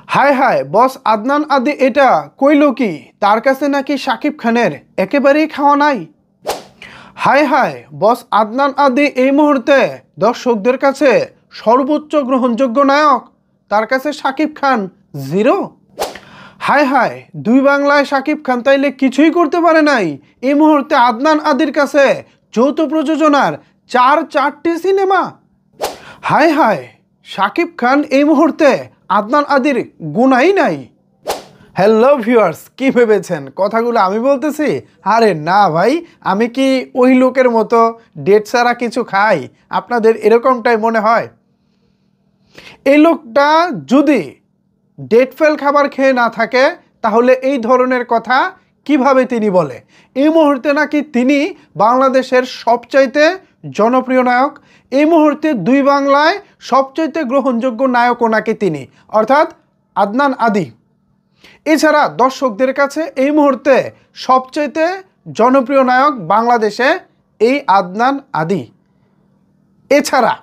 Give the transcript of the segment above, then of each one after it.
হায় হায় বস আদনান আদি এটা কইল কি তার কাছে নাকি শাকিব খানের একেবারেই খাওয়া নাই। হায় হায় বস আদনান আদি এই মুহূর্তে দর্শকদের কাছে সর্বোচ্চ গ্রহণযোগ্য নায়ক, তার কাছে শাকিব খান জিরো। হায় হায় দুই বাংলায় শাকিব খান তাইলে কিছুই করতে পারে নাই, এই মুহূর্তে আদনান আদির কাছে যৌথ প্রযোজনার চারটি সিনেমা। হায় হায় শাকিব খান এই মুহূর্তে আদনান আদির গুনাই নাই। হ্যালো ভিউয়ার্স, কি ভেবেছেন কথাগুলো আমি বলতেছি? আরে না ভাই, আমি কি ওই লোকের মতো ডেট ছাড়া কিছু খাই? আপনাদের এরকমটাই মনে হয়? এই লোকটা যদি ডেট ফেল খাবার খেয়ে না থাকে তাহলে এই ধরনের কথা কিভাবে তিনি বলে? এই মুহূর্তে নাকি তিনি বাংলাদেশের সবচাইতে জনপ্রিয় নায়ক, এই মুহূর্তে দুই বাংলায় সবচাইতে গ্রহণযোগ্য নায়কও নাকি তিনি, অর্থাৎ আদনান আদি। এছাড়া দর্শকদের কাছে এই মুহূর্তে সবচাইতে জনপ্রিয় নায়ক বাংলাদেশে এই আদনান আদি। এছাড়া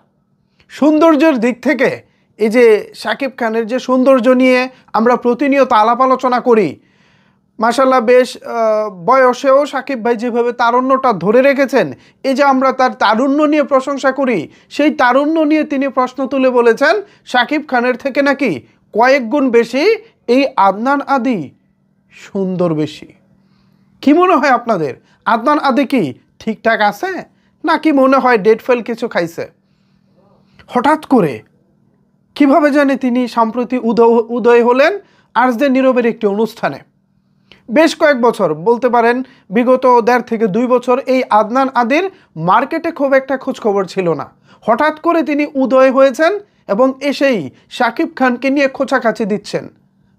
সৌন্দর্যের দিক থেকে এই যে শাকিব খানের যে সৌন্দর্য নিয়ে আমরা প্রতিনিয়ত আলাপ আলোচনা করি, মাশাল্লাহ বেশ বয়সেও শাকিব ভাই যেভাবে তারুণ্যটা ধরে রেখেছেন, এই যে আমরা তার তারুণ্য নিয়ে প্রশংসা করি, সেই তারুণ্য নিয়ে তিনি প্রশ্ন তুলে বলেছেন শাকিব খানের থেকে নাকি কয়েক গুণ বেশি এই আদনান আদি সুন্দর বেশি। কি মনে হয় আপনাদের, আদনান আদি কি ঠিকঠাক আছে নাকি মনে হয় ডেট ফেল কিছু খাইছে? হঠাৎ করে কিভাবে জানে তিনি সম্প্রতি উদয় হলেন আরজে নীরবের একটি অনুষ্ঠানে। বেশ কয়েক বছর বলতে পারেন, বিগত 1.5 থেকে 2 বছর এই আদনান আদির মার্কেটে খুব একটা খোঁজখবর ছিল না। হঠাৎ করে তিনি উদয় হয়েছেন এবং এসেই শাকিব খানকে নিয়ে খোঁচাখাচি দিচ্ছেন।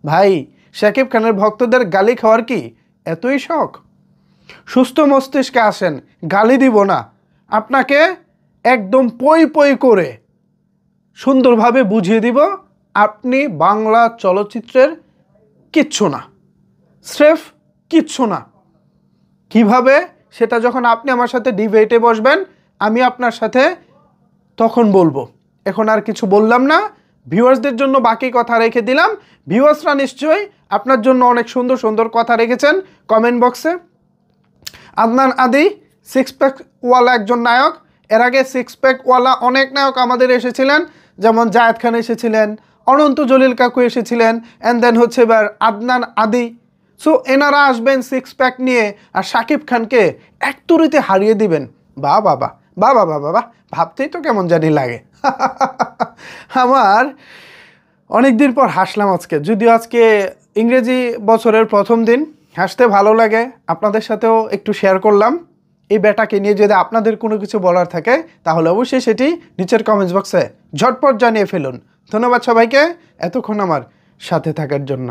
ভাই, শাকিব খানের ভক্তদের গালি খাওয়ার কি এতই শখ? সুস্থ মস্তিষ্কে আসেন, গালি দিব না, আপনাকে একদম পই পই করে সুন্দরভাবে বুঝিয়ে দিব আপনি বাংলা চলচ্চিত্রের কিচ্ছু না, স্রেফ কিচ্ছু না। কিভাবে সেটা যখন আপনি আমার সাথে ডিবেটে বসবেন আমি আপনার সাথে তখন বলবো। এখন আর কিছু বললাম না, ভিউয়ার্সদের জন্য বাকি কথা রেখে দিলাম। ভিউয়ার্সরা নিশ্চয়ই আপনার জন্য অনেক সুন্দর সুন্দর কথা রেখেছেন কমেন্ট বক্সে। আদনান আদি 6 প্যাকওয়ালা একজন নায়ক। এর আগে 6 প্যাকওয়ালা অনেক নায়ক আমাদের এসেছিলেন, যেমন জায়েদ খান এসেছিলেন, অনন্ত জলিল কাকু এসেছিলেন, অ্যান্ড দেন হচ্ছে এবার আদনান আদি। সো এনারা আসবেন 6 প্যাক নিয়ে আর শাকিব খানকে এক তুড়িতে হারিয়ে দিবেন। বাহ বাবা বাহ বাবা বাবা, ভাবতেই তো কেমন জানি লাগে। আমার অনেক দিন পর হাসলাম আজকে, যদিও আজকে ইংরেজি বছরের প্রথম দিন। হাসতে ভালো লাগে, আপনাদের সাথেও একটু শেয়ার করলাম। এই ব্যাটাকে নিয়ে যদি আপনাদের কোনো কিছু বলার থাকে তাহলে অবশ্যই সেটি নিচের কমেন্টস বক্সে ঝটপট জানিয়ে ফেলুন। ধন্যবাদ সবাইকে এতক্ষণ আমার সাথে থাকার জন্য।